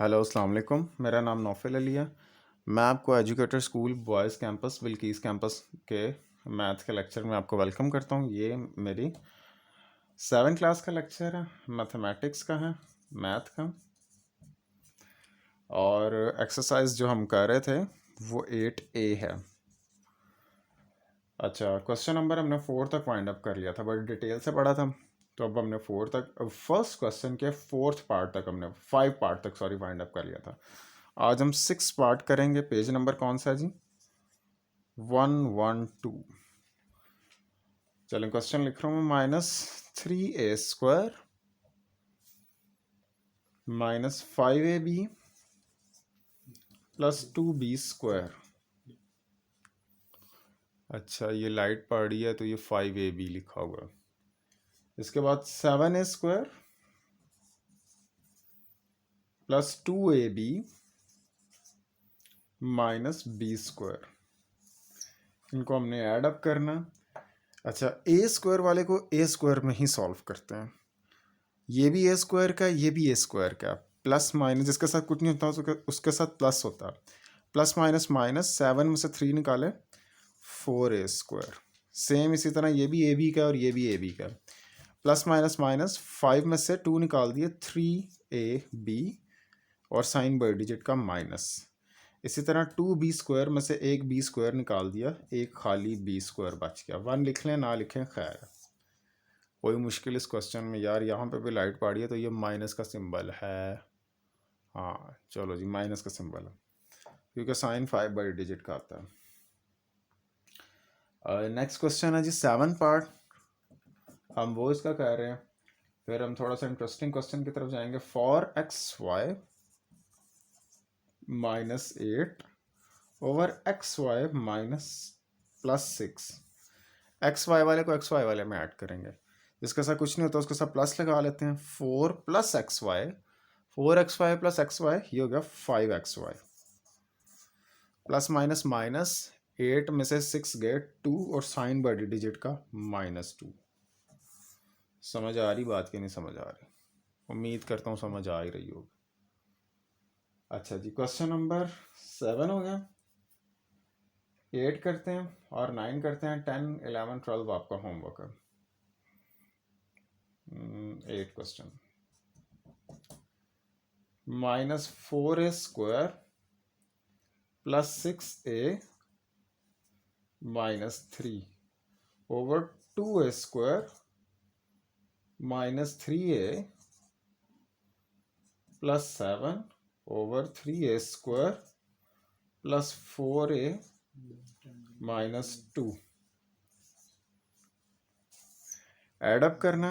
Hello अस्सलाम वालेकुम। मेरा नाम नौफिल अली है। मैं आपको educator school boys campus Bilkis campus के मैथ के लेक्चर में आपको वेलकम करता हूँ। ये मेरी 7 क्लास का लेक्चर है, मैथमेटिक्स का है, मैथ का। और एक्सरसाइज जो हम कर रहे थे वो 8A है। अच्छा, क्वेश्चन नंबर हमने 4 तक वाइंड अप कर लिया था, बड़ी डिटेल से पढ़ा था। तो अब हमने 4 तक, फर्स्ट क्वेश्चन के 4th पार्ट तक हमने 5 पार्ट तक वाइंड अप कर लिया था। आज हम 6 पार्ट करेंगे। पेज नंबर कौन सा है जी? 112। चलें, क्वेश्चन लिख रहा हूँ मैं। -3a² -5ab + 2b²। अच्छा, ये लाइट पड़ रही है तो ये 5ab लिखा हुआ है। इसके बाद 7a² + 2ab -b²। इनको हमने ऐड अप करना। अच्छा, a² वाले को a² में ही सॉल्व करते हैं। ये भी a² का, ये भी a² का। प्लस माइनस जिसके साथ कुछ नहीं होता उसके साथ प्लस होता है। प्लस माइनस माइनस, 7 में से 3 निकाले 4a²। सेम इसी तरह ये भी ab का और ये भी ab का। प्लस माइनस माइनस, 5 में से 2 निकाल दिए 3ab और साइन बाई डिजिट का माइनस। इसी तरह 2b² में से एक b² निकाल दिया, एक खाली b² बच गया। 1 लिख लें ना लिखें खैर, कोई मुश्किल इस क्वेश्चन में। यार यहाँ पे भी लाइट पड़ी है तो ये माइनस का सिंबल है। हाँ चलो जी, माइनस का सिंबल है क्योंकि साइन 5 बाई डिजिट का आता है। नेक्स्ट क्वेश्चन है जी 7 पार्ट, हम वो इसका कह रहे हैं। फिर हम थोड़ा सा इंटरेस्टिंग क्वेश्चन की तरफ जाएंगे। For xy -8 over xy -+6। xy वाले को xy वाले में ऐड करेंगे, जिसके साथ कुछ नहीं होता उसके साथ प्लस लगा लेते हैं। 4 + xy, 4xy + xy, ये हो गया 5xy। प्लस माइनस माइनस, 8 में से 6 गए 2 और साइन बड़ी डिजिट का -2। समझ आ रही बात कि नहीं समझ आ रही? उम्मीद करता हूँ समझ आ ही रही होगी। अच्छा जी, क्वेश्चन नंबर 7 हो गया। 8 करते हैं और 9 करते हैं। 10, 11, 12 आपका होमवर्क है। 8 question. -4a² + 6a -3 over 2a² -3a + 7 over 3a² + 4a -2। Add up करना।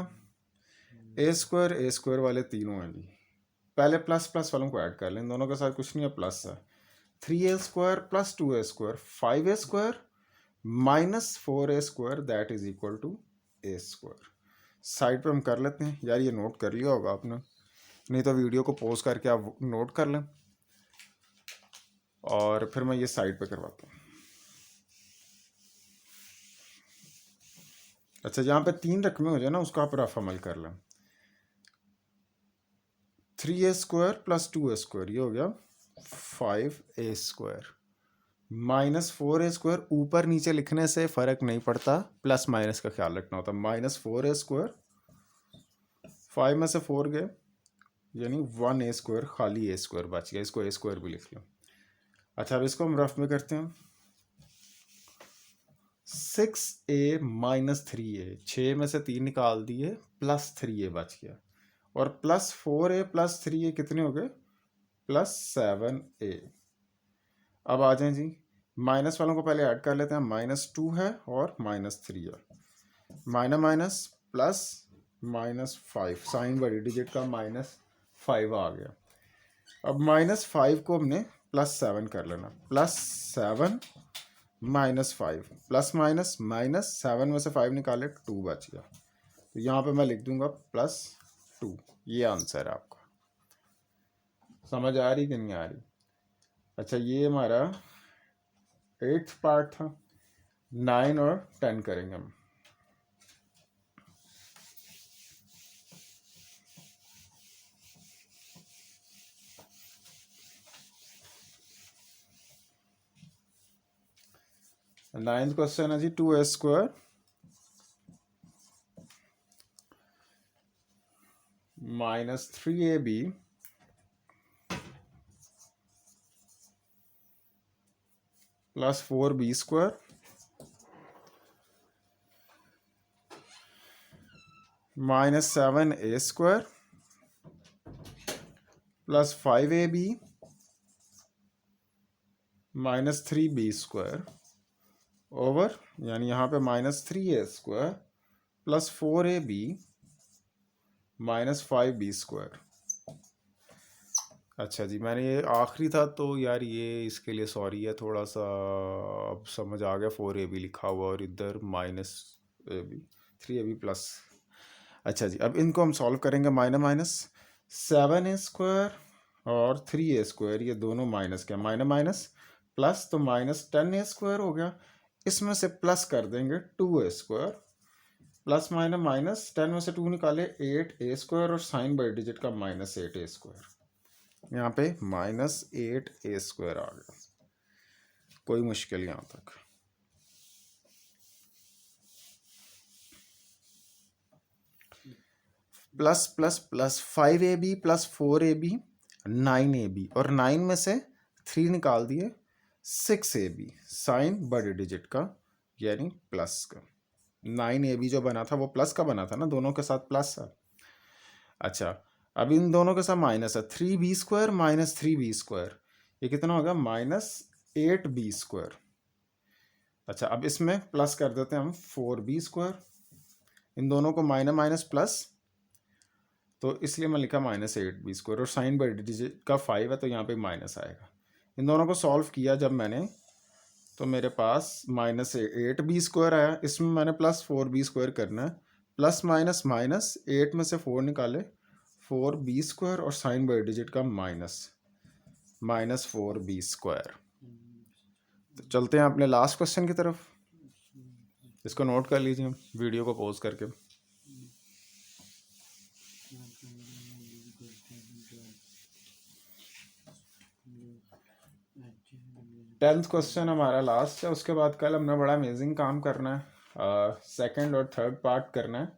a² वाले तीनों हैं जी। पहले प्लस प्लस वालों को ऐड कर लें, इन दोनों के साथ कुछ नहीं है, प्लस है। 3a² + 2a², 5a² -4a², that is equal to a²। Side पे हम कर लेते हैं। यार ये नोट कर लिया होगा आपने, नहीं तो वीडियो को पॉज करके आप नोट कर लें और फिर मैं ये साइड पे करवाता हूँ। अच्छा, जहाँ पे 3 रकमें हो जाए ना उसका आप रफ अमल कर लें। 3a² + 2a², ये हो गया 5a² -4a² ऊपर नीचे लिखने से फ़र्क नहीं पड़ता, प्लस माइनस का ख्याल रखना होता। -4a², 5 में से 4 गए यानी 1a² खाली a² बच गया, इसको a² भी लिख लो। अच्छा, अब इसको हम रफ में करते हैं। 6a -3a, 6 में से 3 निकाल दिए, +3a बच गया। और +4a + 3a कितने हो गए? +7a। अब आ जाएं जी, माइनस वालों को पहले ऐड कर लेते हैं। -2 है और -3 है। माइनस माइनस प्लस -5, साइन बड़ी डिजिट का -5 आ गया। अब -5 को हमने +7 कर लेना। +7 -5, प्लस माइनस माइनस, 7 में से 5 निकाले 2 बच गया। तो यहाँ पे मैं लिख दूंगा +2। ये आंसर है आपका। समझ आ रही कि नहीं आ रही? अच्छा, ये हमारा 8th पार्ट था। 9 और 10 करेंगे हम। नाइन्थ क्वेश्चन है जी 2a² minus 3ab plus 4b² minus 7a² plus 5ab minus 3b² over, यानी यहाँ पे minus 3a² plus 4ab minus 5b²। अच्छा जी, मैंने ये आखिरी था तो यार ये इसके लिए सॉरी है थोड़ा सा, अब समझ आ गया 4ab लिखा हुआ और इधर माइनस ab 3ab प्लस। अच्छा जी, अब इनको हम सॉल्व करेंगे। माइनस माइनस 7a² और 3a², ये दोनों माइनस क्या, माइनस माइनस प्लस, तो माइनस 10a² हो गया। इसमें से प्लस कर देंगे 2a² प्लस माइनस माइनस 10 में से 2 निकाले 8a² और साइन बाई डिजिट का माइनस 8a²। यहाँ पे माइनस 8a² आ गया। कोई मुश्किल यहाँ तक। Plus plus plus 5ab plus 4ab 9ab और 9 में से 3 निकाल दिए 6ab साइन बड़े डिजिट का यानी प्लस का। 9ab जो बना था वो प्लस का बना था ना, दोनों के साथ प्लस है। अच्छा, अब इन दोनों के साथ माइनस है। 3b² माइनस 3b², ये कितना होगा, माइनस 8b²। अच्छा, अब इसमें प्लस कर देते हैं हम 4b²। इन दोनों को माइनस माइनस प्लस, तो इसलिए मैं लिखा माइनस 8b² और साइन बाई डिजिट का 5 है तो यहाँ पे माइनस आएगा। इन दोनों को सॉल्व किया जब मैंने, तो मेरे पास माइनस 8b² आया। इसमें मैंने प्लस 4b² करना है। प्लस माइनस माइनस 8 में से 4 निकाले 4b² और साइन बाई डिजिट का माइनस माइनस 4b²। तो चलते हैं अपने लास्ट क्वेश्चन की तरफ। इसको नोट कर लीजिए वीडियो को पॉज करके। 10th क्वेश्चन हमारा लास्ट है। उसके बाद कल हमने बड़ा अमेजिंग काम करना है, सेकंड और थर्ड पार्ट करना है,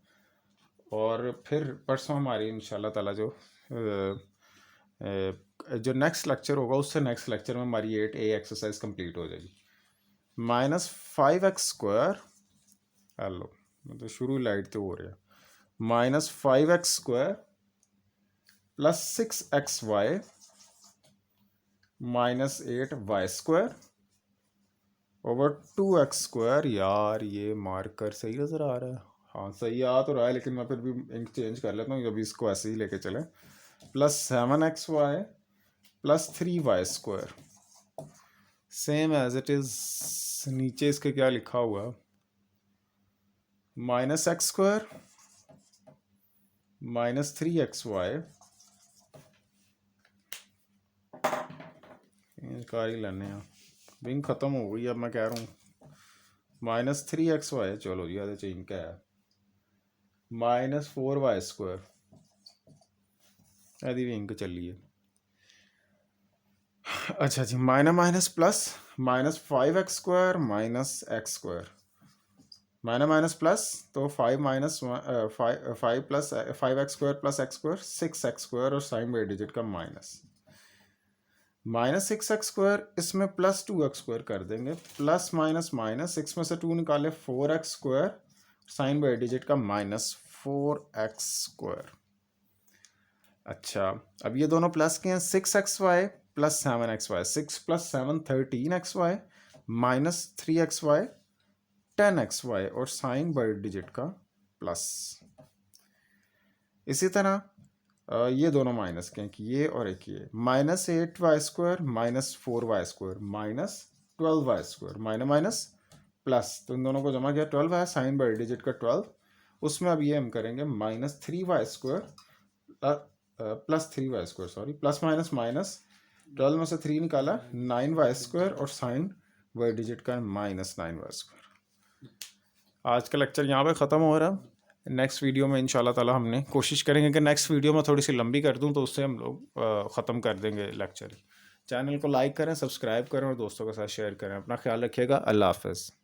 और फिर परसों हमारी इंशाल्लाह ताला जो नेक्स्ट लेक्चर होगा उससे नेक्स्ट लेक्चर में हमारी 8a एक्सरसाइज कंप्लीट हो जाएगी। माइनस 5x², हेलो मतलब शुरू लाइट तो हो रहा है, minus 5x² plus 6xy minus 8y² over 2x²। यार ये मार्कर सही नज़र आ रहा है, हाँ सही आ तो रहा है, लेकिन मैं फिर भी इंक चेंज कर लेता हूँ, अभी इसको ऐसे ही लेके चले। Plus 7xy plus 3y², same as it is. नीचे इसके क्या लिखा हुआ, minus x² minus 3xy, car ही लेने हैं, बिंग ख़त्म हो गई। अब मैं कह रहा हूँ माइनस 3xy, चलो जी आधे चेंज क्या है, माइनस 4y², आदि भी इंक चलिए। अच्छा जी, minus minus plus, minus 5x² minus x², minus minus plus, तो 5 minus 5 plus 5x² plus x² 6x² और साइन बाई डिजिट का माइनस माइनस 6x²। इसमें प्लस 2x² कर देंगे, प्लस माइनस माइनस 6 में से 2 निकाले 4x² साइन बाई डिजिट का माइनस 4x²। अच्छा, अब ये दोनों प्लस के हैं, 6xy plus 7xy, 6 plus 7 13xy minus 3xy 10xy और साइन बाई डिजिट का प्लस। इसी तरह ये दोनों माइनस के हैं, कि ये और एक ये, minus 8y² minus 4y² minus 12y², minus minus plus, तो इन दोनों को जमा किया 12 है, साइन बाई डिजिट का 12। उसमें अब ये हम करेंगे minus 3y² plus 3y², sorry, plus minus minus 12 में से 3 निकाला 9y² और साइन बाई डिजिट का माइनस 9y²। आज का लेक्चर यहाँ पे ख़त्म हो रहा है। नेक्स्ट वीडियो में इंशाल्लाह ताला हमने कोशिश करेंगे कि नेक्स्ट वीडियो में थोड़ी सी लंबी कर दूं, तो उससे हम लोग ख़त्म कर देंगे लेक्चर। चैनल को लाइक करें, सब्सक्राइब करें और दोस्तों के साथ शेयर करें। अपना ख्याल रखिएगा। अल्लाह हाफ़िज़।